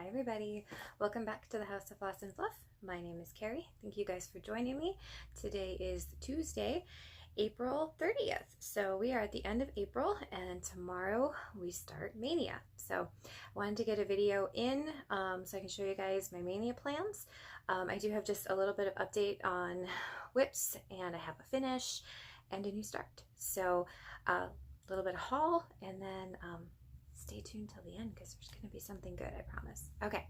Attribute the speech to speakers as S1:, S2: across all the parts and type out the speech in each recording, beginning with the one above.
S1: Hi everybody, welcome back to the House of Floss and Fluff. My name is Carrie. Thank you guys for joining me. Today is Tuesday, April 30th. So we are at the end of April and tomorrow we start Maynia. So I wanted to get a video in so I can show you guys my Maynia plans. I do have just a little bit of update on whips and I have a finish and a new start. So a little bit of haul and then stay tuned till the end because there's going to be something good, I promise. Okay,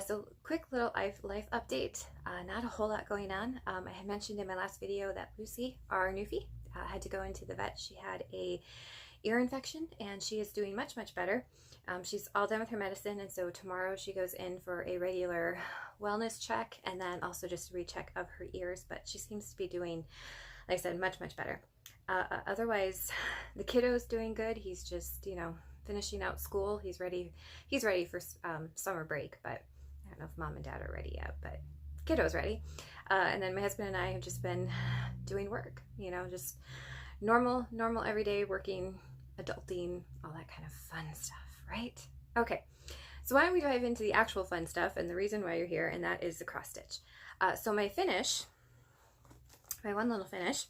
S1: so quick little life update. Not a whole lot going on. I had mentioned in my last video that Lucy, our newfie, had to go into the vet. She had a ear infection and she is doing much better. She's all done with her medicine, and so tomorrow she goes in for a regular wellness check and then also just a recheck of her ears, but she seems to be doing, like I said, much better. Otherwise, the kiddo's doing good. He's just, you know, finishing out school. He's ready for summer break, but I don't know if mom and dad are ready yet, but kiddo's ready. And then my husband and I have just been doing work, you know, just normal everyday working, adulting, all that kind of fun stuff, right? Okay, so why don't we dive into the actual fun stuff and the reason why you're here, and that is the cross stitch. So my finish, my one little finish,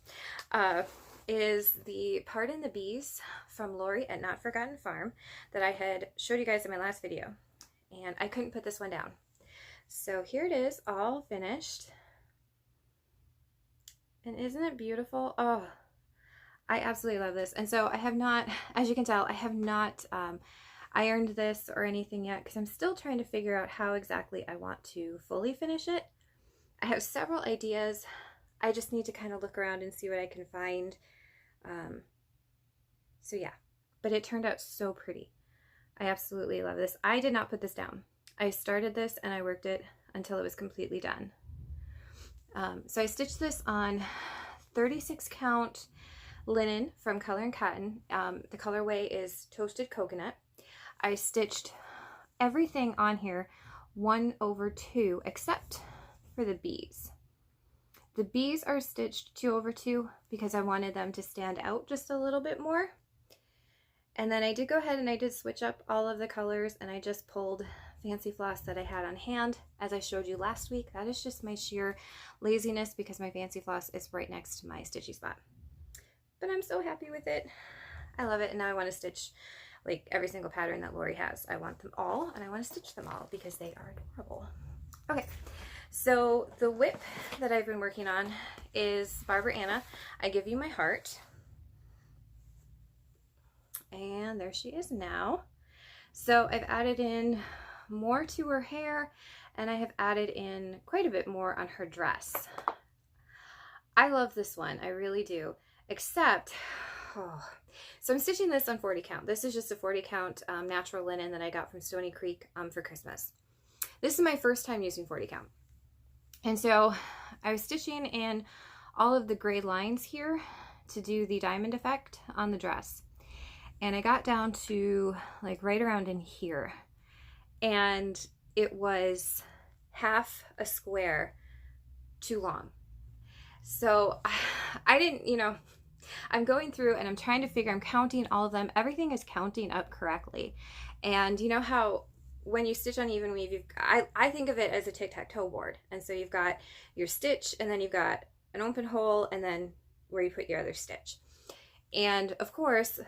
S1: is the Pardon the Bees from Lori at Not Forgotten Farm that I had showed you guys in my last video, and I couldn't put this one down. So here it is, all finished. And isn't it beautiful? Oh, I absolutely love this. And so I have not, as you can tell, I have not ironed this or anything yet because I'm still trying to figure out how exactly I want to fully finish it. I have several ideas. I just need to kind of look around and see what I can find. So yeah, but it turned out so pretty. I absolutely love this. I did not put this down. I started this and I worked it until it was completely done. So I stitched this on 36 count linen from Color & Cotton. The colorway is Toasted Coconut. I stitched everything on here 1/2 except for the bees. The bees are stitched 2/2 because I wanted them to stand out just a little bit more. And then I did go ahead and I did switch up all of the colors, and I just pulled fancy floss that I had on hand as I showed you last week. That is just my sheer laziness because my fancy floss is right next to my stitchy spot. But I'm so happy with it. I love it, and now I want to stitch like every single pattern that Lori has. I want them all, and I want to stitch them all because they are adorable. Okay. So the whip that I've been working on is Barbara Anna, I Give You My Heart. And there she is now. So I've added in more to her hair, and I have added in quite a bit more on her dress. I love this one, I really do, except, so I'm stitching this on 40 count. This is just a 40 count natural linen that I got from Stony Creek for Christmas. This is my first time using 40 count. And so I was stitching in all of the gray lines here to do the diamond effect on the dress. And I got down to like right around in here. And it was half a square too long. So I didn't, you know, I'm going through and I'm trying to figure, I'm counting all of them. Everything is counting up correctly. And you know how when you stitch on even weave, I think of it as a tic-tac-toe board. And so you've got your stitch, and then you've got an open hole, and then where you put your other stitch. And of course,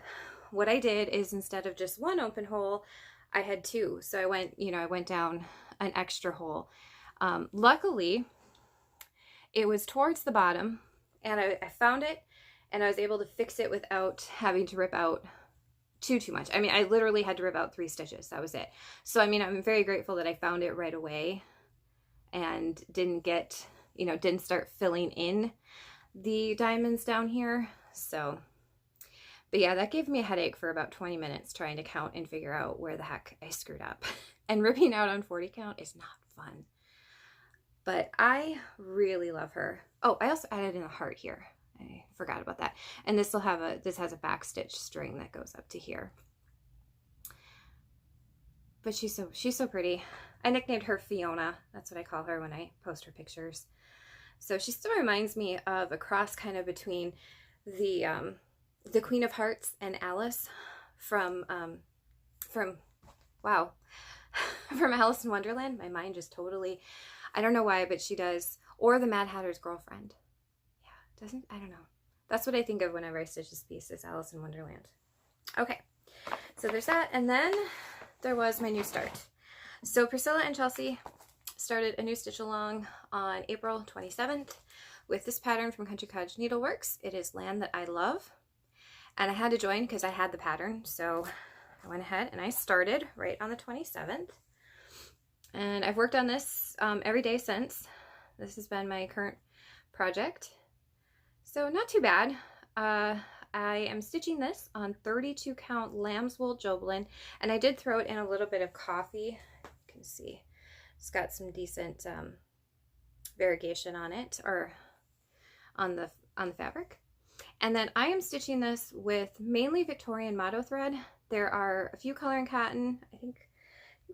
S1: what I did is instead of just one open hole, I had two. So I went, you know, I went down an extra hole. Luckily, it was towards the bottom, and I found it, and I was able to fix it without having to rip out too much. I mean, I literally had to rip out 3 stitches. That was it. So, I mean, I'm very grateful that I found it right away and didn't get, you know, didn't start filling in the diamonds down here. So, but yeah, that gave me a headache for about 20 minutes trying to count and figure out where the heck I screwed up. And ripping out on 40 count is not fun. But I really love her. Oh, I also added in a heart here. I forgot about that. And this will have a, this has a back stitch string that goes up to here. But she's so pretty. I nicknamed her Fiona. That's what I call her when I post her pictures. So she still reminds me of a cross kind of between the Queen of Hearts and Alice from wow, from Alice in Wonderland. My mind just totally, I don't know why, but she does. Or the Mad Hatter's girlfriend. Yeah, doesn't, I don't know. That's what I think of whenever I stitch this piece, is Alice in Wonderland. Okay, so there's that. And then there was my new start. So Priscilla and Chelsea started a new stitch along on April 27th with this pattern from Country Cottage Needleworks. It is Land That I Love. And I had to join because I had the pattern. So I went ahead and I started right on the 27th. And I've worked on this every day since. This has been my current project. So not too bad. I am stitching this on 32 count lamb's wool Joblin, and I did throw it in a little bit of coffee. You can see it's got some decent variegation on it, or on the fabric. And then I am stitching this with mainly Victorian motto thread. There are a few color and cotton. I think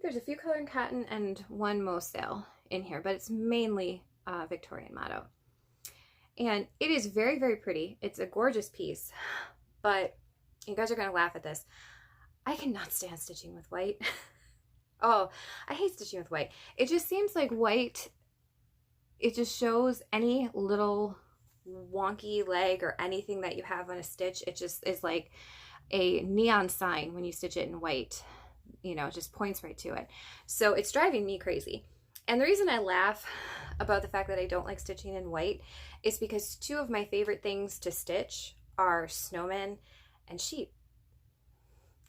S1: there's a few color and cotton and one Moselle in here, but it's mainly Victorian motto. And it is very, very pretty. It's a gorgeous piece, but you guys are going to laugh at this. I cannot stand stitching with white. Oh, I hate stitching with white. It just seems like white, it just shows any little wonky leg or anything that you have on a stitch. It just is like a neon sign when you stitch it in white. You know, it just points right to it. So it's driving me crazy. And the reason I laugh about the fact that I don't like stitching in white is because two of my favorite things to stitch are snowmen and sheep.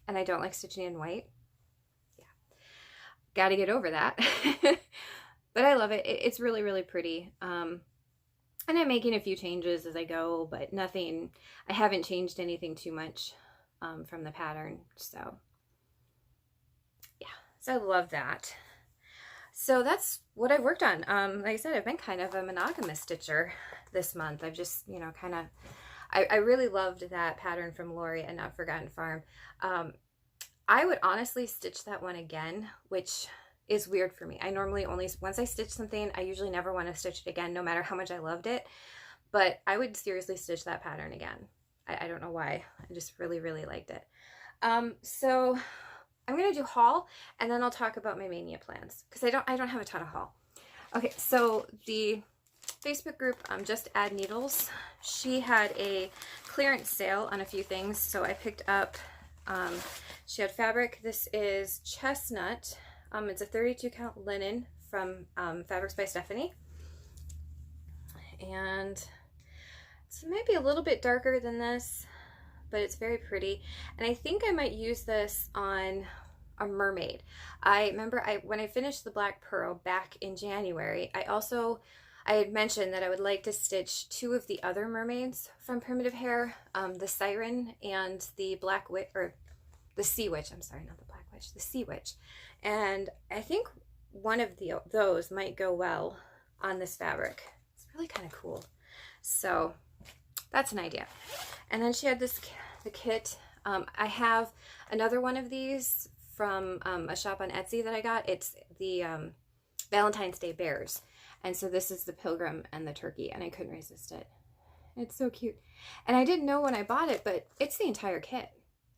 S1: And I don't like stitching in white. Yeah. Got to get over that. But I love it. It's really, really pretty. And I'm making a few changes as I go, but nothing, I haven't changed anything too much from the pattern. So yeah, so I love that. So that's what I've worked on. Like I said, I've been kind of a monogamous stitcher this month. I've just, you know, kind of, I really loved that pattern from Lori and Not Forgotten Farm. I would honestly stitch that one again, which is weird for me. I normally only, once I stitch something, I usually never want to stitch it again, no matter how much I loved it. But I would seriously stitch that pattern again. I don't know why. I just really, really liked it. So I'm going to do haul, and then I'll talk about my Maynia plans, because I don't have a ton of haul. Okay, so the Facebook group, Just Add Needles, she had a clearance sale on a few things, so I picked up, she had fabric. This is Chestnut. It's a 32 count linen from Fabrics by Stephanie, and it might be a little bit darker than this, but it's very pretty. And I think I might use this on a mermaid. I remember when I finished the Black Pearl back in January, I had mentioned that I would like to stitch two of the other mermaids from Primitive Hair, the Siren and the Black Witch, or the Sea Witch. I'm sorry, not the Black Witch, the Sea Witch. And I think one of those might go well on this fabric. It's really kind of cool. So that's an idea. And then she had the kit. I have another one of these from a shop on Etsy that I got. It's the Valentine's Day bears. And so this is the pilgrim and the turkey, and I couldn't resist it. It's so cute. And I didn't know when I bought it, but it's the entire kit.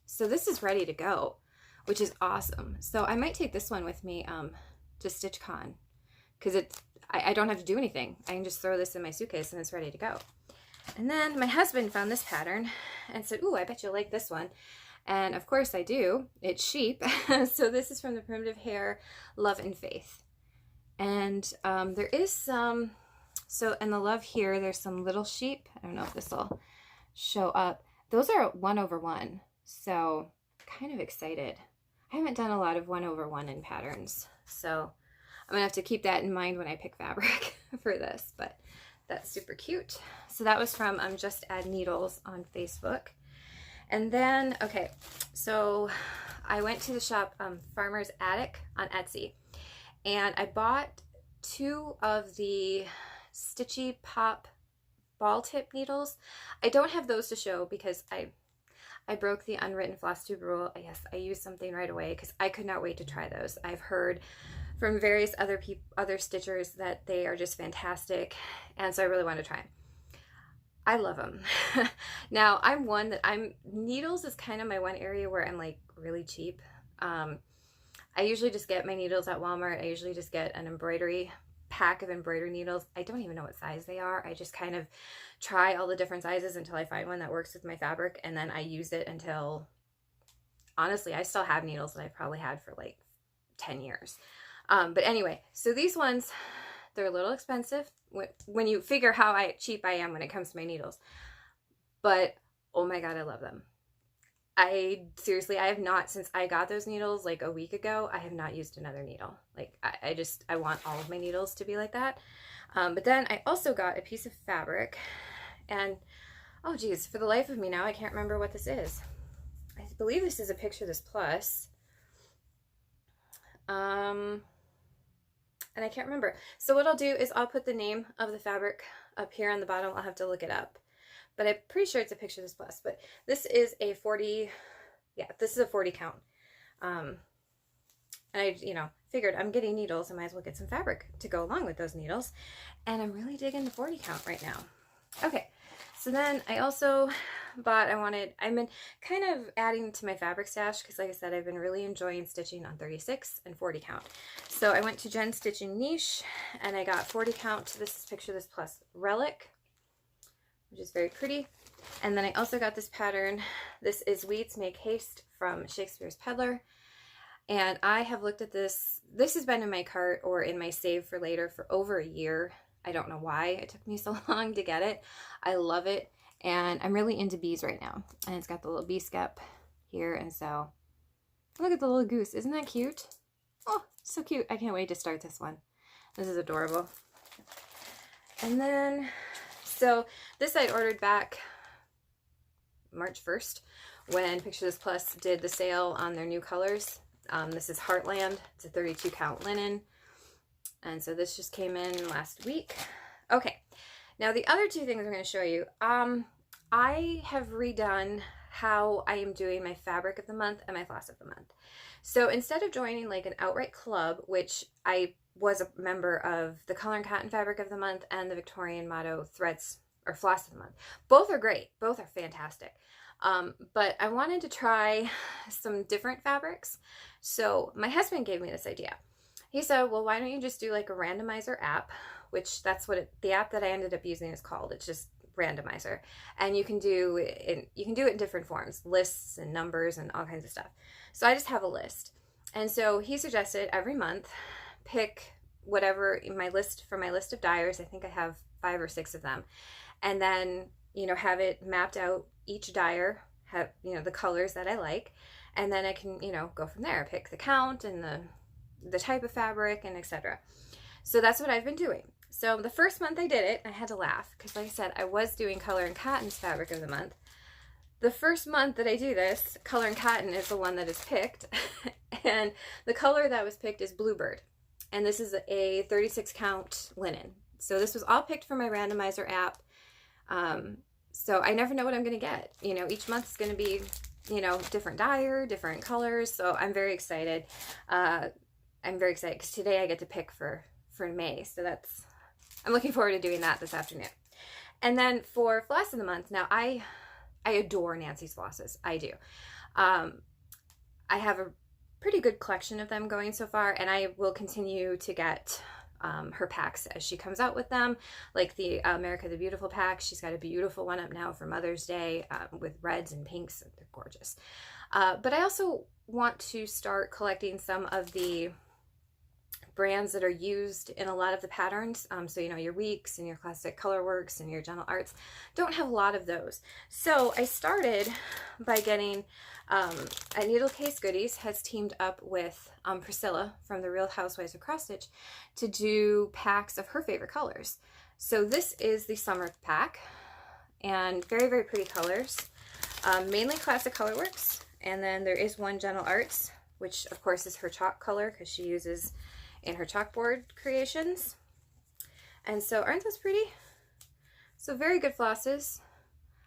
S1: So this is ready to go, which is awesome. So I might take this one with me to StitchCon, because I don't have to do anything. I can just throw this in my suitcase and it's ready to go. And then my husband found this pattern and said, ooh, I bet you'll like this one. And of course I do. It's sheep. So this is from the Primitive Hair Love and Faith. And there is some, so in the love here, there's some little sheep. I don't know if this will show up. Those are 1/1. So kind of excited. I haven't done a lot of 1/1 in patterns. So I'm gonna have to keep that in mind when I pick fabric for this, but that's super cute. So that was from Just Add Needles on Facebook. And then, okay, so I went to the shop Farmer's Attic on Etsy, and I bought two of the Stitchy Pop ball tip needles. I don't have those to show because I broke the unwritten floss tube rule. Yes, I used something right away because I could not wait to try those. I've heard from various other stitchers that they are just fantastic, and so I really want to try them. I love them. Now, I'm one that needles is kind of my one area where I'm like really cheap. I usually just get my needles at Walmart. I usually just get an embroidery pack of embroidery needles. I don't even know what size they are. I just kind of try all the different sizes until I find one that works with my fabric, and then I use it until, honestly, I still have needles that I've probably had for like 10 years. But anyway, so these ones, they're a little expensive when you figure how cheap I am when it comes to my needles. But oh my God, I love them. Seriously, I have not, since I got those needles like a week ago, I have not used another needle. Like I want all of my needles to be like that. But then I also got a piece of fabric, and oh geez, for the life of me now, I can't remember what this is. I believe this is a Picture This Plus. And I can't remember. So what I'll do is I'll put the name of the fabric up here on the bottom. I'll have to look it up. But I'm pretty sure it's a Picture This Plus. But this is a 40, yeah, this is a 40 count. And I, figured I'm getting needles. I might as well get some fabric to go along with those needles. And I'm really digging the 40 count right now. Okay, so then I also bought, I've been kind of adding to my fabric stash because like I said, I've been really enjoying stitching on 36 and 40 count. So I went to Jen Stitching Niche and I got 40 count. This is Picture This Plus Relic, which is very pretty. And then I also got this pattern. This is Weeds Make Haste from Shakespeare's Peddler. And I have looked at this. This has been in my cart or in my save for later for over a year. I don't know why it took me so long to get it. I love it. And I'm really into bees right now. And it's got the little bee skep here. And so look at the little goose. Isn't that cute? Oh, so cute. I can't wait to start this one. This is adorable. And then, so this I ordered back March 1st when Picture This Plus did the sale on their new colors. This is Heartland. It's a 32 count linen. And so this just came in last week. Okay. Now the other two things I'm going to show you. I have redone how I am doing my fabric of the month and my floss of the month. So instead of joining like an outright club, which I was a member of the Color and Cotton Fabric of the Month and the Victorian Motto Threads or Floss of the Month. Both are great. Both are fantastic. But I wanted to try some different fabrics. So my husband gave me this idea. He said, well, why don't you just do like a randomizer app, which that's what the app that I ended up using is called. It's just randomizer. And you can do it in different forms, lists and numbers and all kinds of stuff. So I just have a list. And so he suggested every month pick whatever in my list for my list of dyers. I think I have 5 or 6 of them. And then, have it mapped out each dyer, have, the colors that I like. And then I can, go from there, pick the count and the type of fabric and etc. So that's what I've been doing. So the first month I did it, I had to laugh because like I said, I was doing Color and Cotton's Fabric of the Month. The first month that I do this, Color and Cotton is the one that is picked. And the color that was picked is Bluebird. And this is a 36 count linen. So this was all picked from my randomizer app. So I never know what I'm going to get. Each month is going to be, different dyer, different colors. So I'm very excited. I'm very excited because today I get to pick for May. So I'm looking forward to doing that this afternoon. And then for Floss of the Month, now I adore Nancy's flosses. I do. I have a pretty good collection of them going so far, and I will continue to get her packs as she comes out with them, like the America the Beautiful pack. She's got a beautiful one up now for Mother's Day with reds and pinks. They're gorgeous. But I also want to start collecting some of the brands that are used in a lot of the patterns. So, your Weeks and your Classic Colorworks and your Gentle Arts don't have a lot of those. So I started by getting a Needle Case Goodies has teamed up with Priscilla from the Real Housewives of Cross Stitch to do packs of her favorite colors. So this is the summer pack and very, very pretty colors. Mainly Classic Colorworks, and then there is one Gentle Arts, which of course is her chalk color because she uses in her chalkboard creations. And so aren't those pretty? So very good flosses.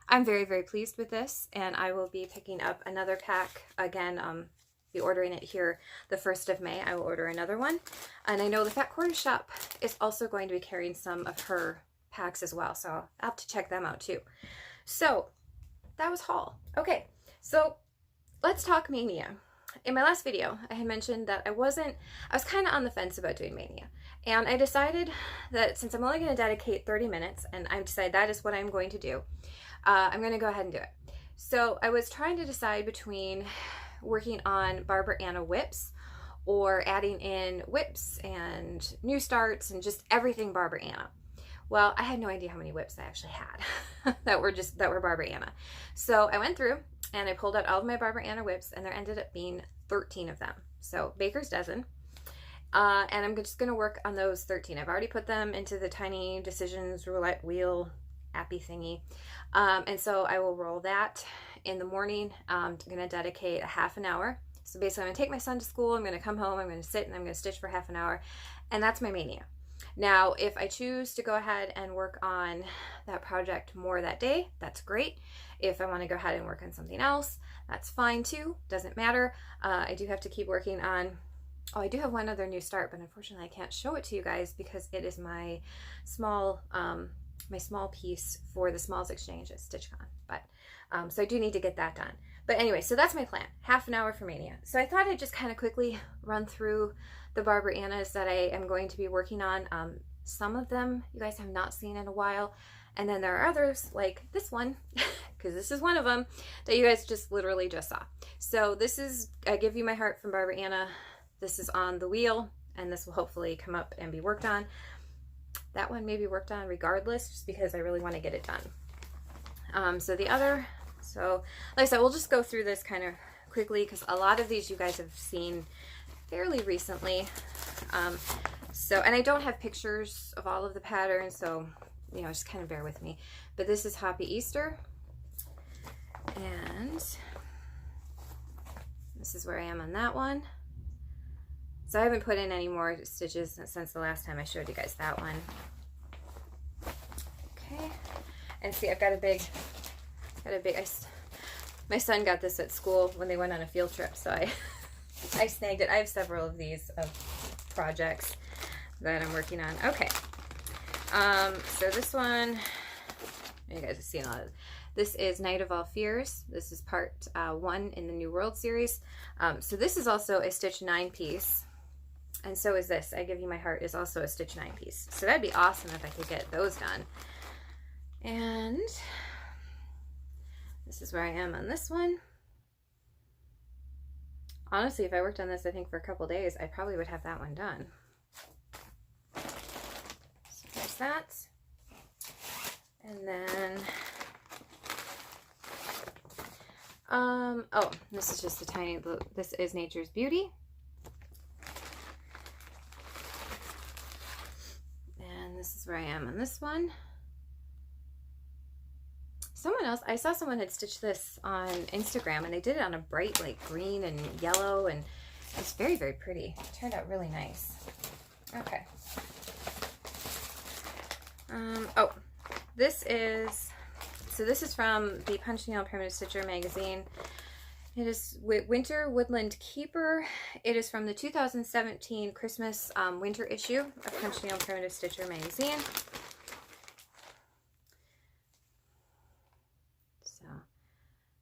S1: I'm very, very pleased with this, and I will be picking up another pack again. Be ordering it here the 1st of May. I will order another one. And I know the Fat Quarter Shop is also going to be carrying some of her packs as well, so I'll have to check them out too. So that was haul. Okay, so let's talk Maynia. in my last video, I had mentioned that I was kind of on the fence about doing Maynia. And I decided that since I'm only going to dedicate 30 minutes, and I've decided that is what I'm going to do, I'm going to go ahead and do it. So I was trying to decide between working on Barbara Anna whips or adding in whips and new starts and just everything Barbara Anna. Well, I had no idea how many whips I actually had that were Barbara Anna. So I went through and I pulled out all of my Barbara Anna whips, and there ended up being 13 of them. So baker's dozen. And I'm just going to work on those 13. I've already put them into the tiny decisions roulette wheel appy thingy. And so I will roll that in the morning. I'm going to dedicate a half an hour. So basically I'm going to take my son to school. I'm going to come home. I'm going to sit and I'm going to stitch for half an hour. And that's my Maynia. Now, if I choose to go ahead and work on that project more that day, that's great. If I want to go ahead and work on something else, that's fine too. Doesn't matter. I do have to keep working on, oh, I do have one other new start, but unfortunately I can't show it to you guys because it is my small piece for the Smalls Exchange at StitchCon. But so I do need to get that done. But anyway, so that's my plan. Half an hour for Maynia. So I thought I'd just kind of quickly run through the Barbara Annas that I am going to be working on. Some of them you guys have not seen in a while. And then there are others like this one, because this is one of them that you guys just literally just saw. So this is I Give You My Heart from Barbara Anna. This is on the wheel, and this will hopefully come up and be worked on. That one may be worked on regardless, just because I really want to get it done. So like I said, we'll just go through this kind of quickly because a lot of these you guys have seen fairly recently. And I don't have pictures of all of the patterns, so you know, just kind of bear with me. But this is Happy Easter, and this is where I am on that one. So I haven't put in any more stitches since the last time I showed you guys that one. Okay, and see, I've got a big, my son got this at school when they went on a field trip, so I snagged it. I have several of these projects that I'm working on. Okay, so this one, you guys have seen a lot of this. This is Night of All Fears. This is part 1 in the New World series. So this is also a Stitch 9 piece. And so is this. I Give You My Heart is also a Stitch 9 piece. So that'd be awesome if I could get those done. And this is where I am on this one. Honestly, if I worked on this, I think for a couple days, I probably would have that one done. So there's that. And then, oh, this is just a tiny, this is Nature's Beauty. And this is where I am on this one. Someone else, I saw someone had stitched this on Instagram, and they did it on a bright like green and yellow, and it's very, very pretty. It turned out really nice. Okay. Oh, this is from the Punch Needle Primitive Stitcher magazine. It is Winter Woodland Keeper. It is from the 2017 Christmas winter issue of Punch Needle Primitive Stitcher magazine. So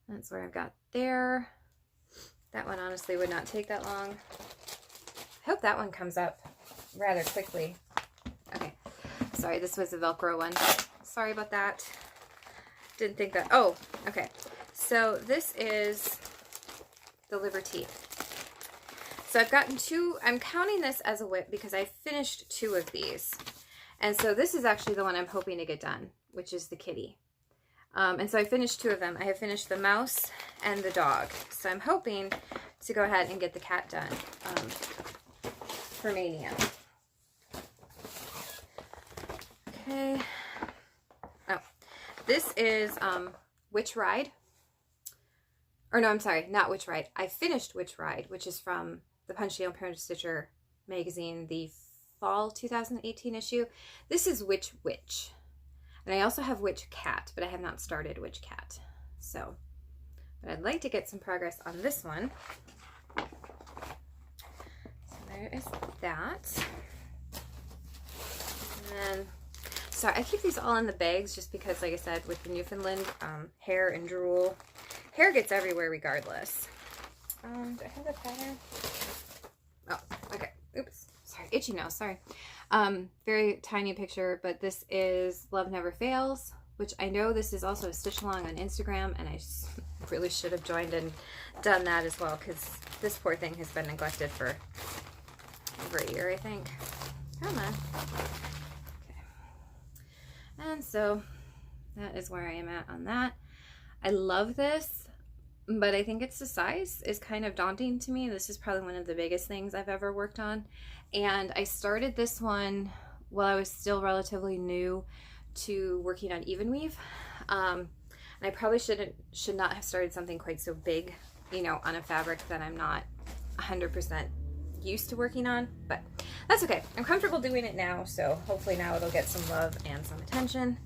S1: that's where I've got there. That one honestly would not take that long. I hope that one comes up rather quickly. Okay, sorry, this was a Velcro one. Sorry about that. Didn't think that. Oh, okay. So this is the Liberty. So I've gotten 2. I'm counting this as a whip because I finished 2 of these. And so this is actually the one I'm hoping to get done, which is the kitty. And so I finished 2 of them. I have finished the mouse and the dog. So I'm hoping to go ahead and get the cat done for Maynia. Okay. Oh, this is Witch Ride. Or no, I'm sorry, not Witch Ride. I finished Witch Ride, which is from the Punch Needle Primitive Stitcher magazine, the fall 2018 issue. This is Witch Witch. And I also have Witch Cat, but I have not started Witch Cat. So, but I'd like to get some progress on this one. So there is that. And then, sorry, I keep these all in the bags just because, like I said, with the Newfoundland hair and drool, hair gets everywhere regardless. Do I have the pattern? Oh, okay. Oops. Sorry. Itchy nose. Sorry. Very tiny picture, but this is Love Never Fails, which I know this is also a stitch along on Instagram, and I really should have joined and done that as well, because this poor thing has been neglected for over a year, I think. Come on. Okay. And so that is where I am at on that. I love this, but I think it's the size is kind of daunting to me. This is probably one of the biggest things I've ever worked on. And I started this one while I was still relatively new to working on even weave. And I probably should not have started something quite so big, you know, on a fabric that I'm not 100% used to working on, but that's okay. I'm comfortable doing it now, so hopefully now it'll get some love and some attention.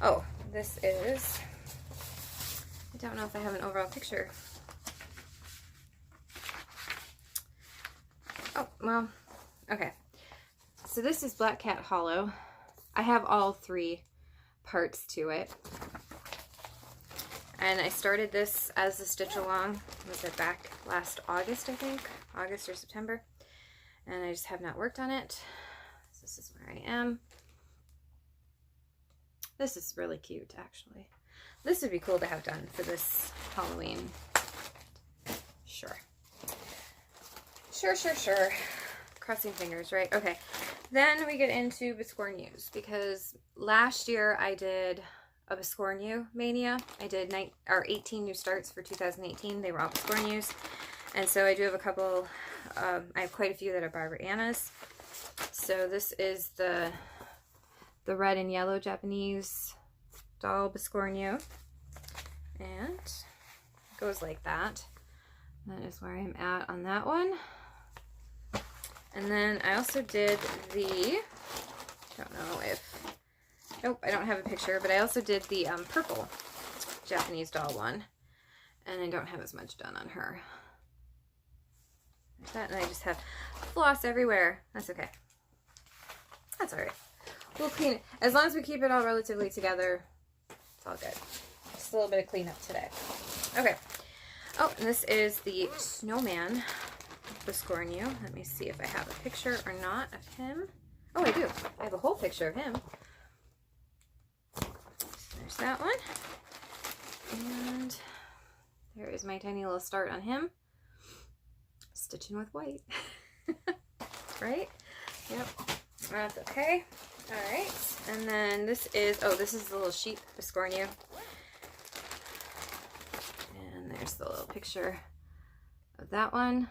S1: Oh, this is, I don't know if I have an overall picture. Oh, well, okay. So this is Black Cat Hollow. I have all 3 parts to it. And I started this as a stitch along, was it back last August, I think? August or September. And I just have not worked on it. So this is where I am. This is really cute, actually. This would be cool to have done for this Halloween. Sure. Sure. Crossing fingers, right? Okay. Then we get into Biscore News, because last year I did a Biscore New Mania. I did 18 new starts for 2018. They were all Biscore News. And so I do have a couple, I have quite a few that are Barbara Anna's. So this is the red and yellow Japanese doll Biscore New. And it goes like that. That is where I'm at on that one. And then I also did the, don't know if, nope, I don't have a picture, but I also did the purple Japanese doll one. And I don't have as much done on her. Like that, and I just have floss everywhere. That's okay. That's alright. We'll clean it. As long as we keep it all relatively together, it's all good. Just a little bit of cleanup today. Okay. Oh, and this is the snowman Biscore New. Let me see if I have a picture or not of him. Oh, I do. I have a whole picture of him. So there's that one. And there is my tiny little start on him. Stitching with white. Right? Yep. That's okay. Alright. And then this is, oh, this is the little sheep Biscore New. And there's the little picture of that one.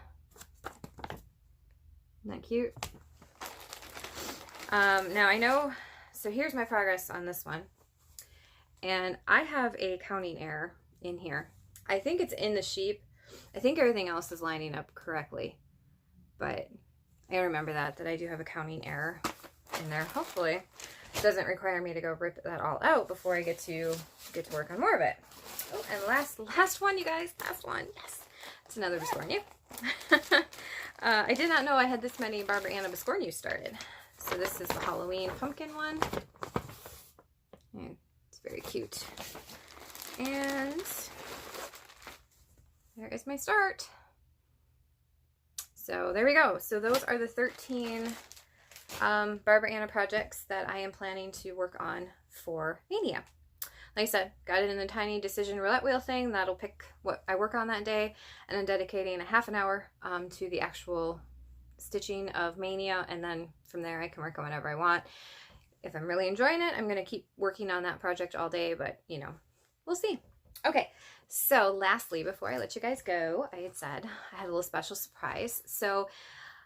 S1: Isn't that cute? Now I know, so here's my progress on this one. And I have a counting error in here. I think it's in the sheep. I think everything else is lining up correctly. But I remember that I do have a counting error in there. Hopefully it doesn't require me to go rip that all out before I get to work on more of it. Oh, and last one, you guys. Last one. Yes. It's another Biscore New. I did not know I had this many Barbara Anna Biscore News started. So this is the Halloween pumpkin one. And it's very cute. And there is my start. So there we go. So those are the 13 Barbara Anna projects that I am planning to work on for Maynia. Like I said, got it in the tiny decision roulette wheel thing. That'll pick what I work on that day, and then dedicating a half an hour to the actual stitching of Maynia, and then from there I can work on whatever I want. If I'm really enjoying it, I'm going to keep working on that project all day, but you know, we'll see. Okay, so lastly, before I let you guys go, I had said I had a little special surprise. So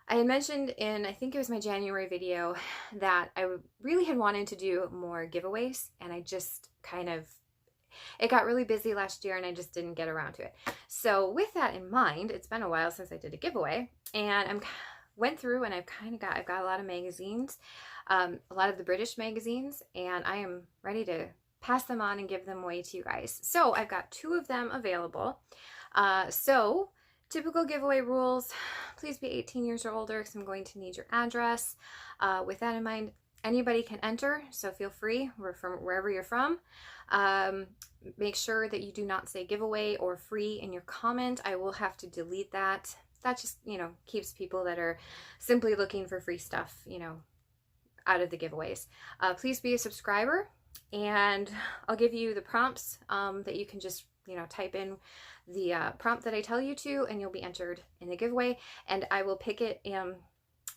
S1: I had mentioned in, I think it was my January video, that I really had wanted to do more giveaways, and I just kind of, it got really busy last year and I just didn't get around to it. So with that in mind, it's been a while since I did a giveaway, and I went through and I've got a lot of magazines, a lot of the British magazines, and I am ready to pass them on and give them away to you guys. So I've got 2 of them available. So typical giveaway rules, please be 18 years or older because I'm going to need your address. With that in mind, Anybody can enter, so feel free. We're from wherever you're from. Make sure that you do not say giveaway or free in your comment. I will have to delete that. That just, you know, keeps people that are simply looking for free stuff, you know, out of the giveaways. Please be a subscriber, and I'll give you the prompts that you can just, you know, type in the prompt that I tell you to, and you'll be entered in the giveaway, and I will pick it.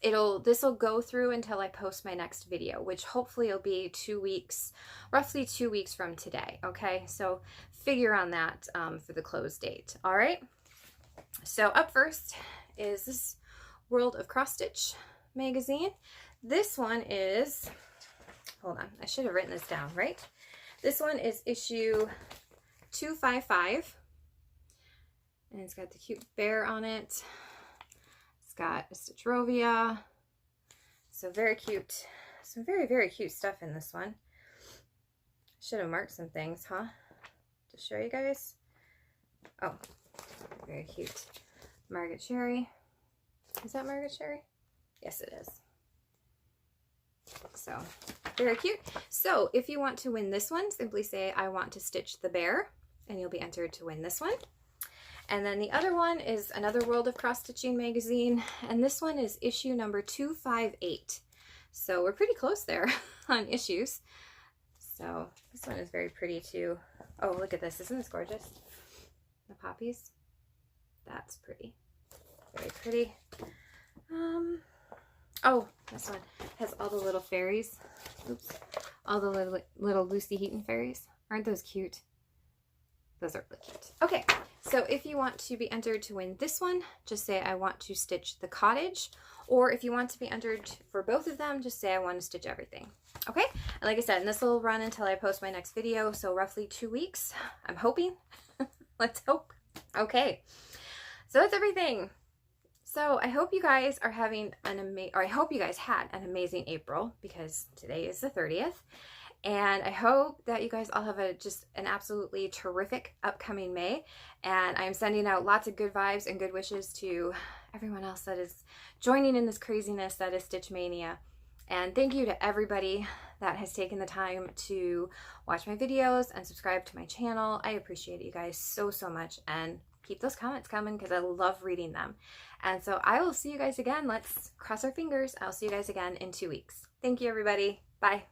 S1: This will go through until I post my next video, which hopefully will be 2 weeks, roughly 2 weeks from today. Okay, so figure on that for the close date. All right. So up first is this World of Cross Stitch magazine. This one is, hold on, I should have written this down, right? This one is issue 255, and it's got the cute bear on it. It's got a Stitchrovia, so very cute. Some very, very cute stuff in this one. Should have marked some things, huh? To show you guys. Oh, very cute. Margaret Cherry. Is that Margaret Cherry? Yes, it is. So, very cute. So, if you want to win this one, simply say, I want to stitch the bear, and you'll be entered to win this one. And then the other one is another World of Cross Stitching magazine, and this one is issue number 258. So we're pretty close there on issues. So this one is very pretty too. Oh, look at this. Isn't this gorgeous? The poppies. That's pretty. Very pretty. Oh, this one has all the little fairies. Oops. All the little Lucy Heaton fairies. Aren't those cute? Those are really cute. Okay, so if you want to be entered to win this one, just say I want to stitch the cottage. Or if you want to be entered for both of them, just say I want to stitch everything. Okay, and like I said, and this will run until I post my next video, so roughly 2 weeks. I'm hoping. Let's hope. Okay, so that's everything. So I hope you guys are having I hope you guys had an amazing April, because today is the 30th. And I hope that you guys all have just an absolutely terrific upcoming May. And I'm sending out lots of good vibes and good wishes to everyone else that is joining in this craziness that is Stitch Mania. And thank you to everybody that has taken the time to watch my videos and subscribe to my channel. I appreciate you guys so, so much. And keep those comments coming, because I love reading them. And so I will see you guys again. Let's cross our fingers. I'll see you guys again in 2 weeks. Thank you, everybody. Bye.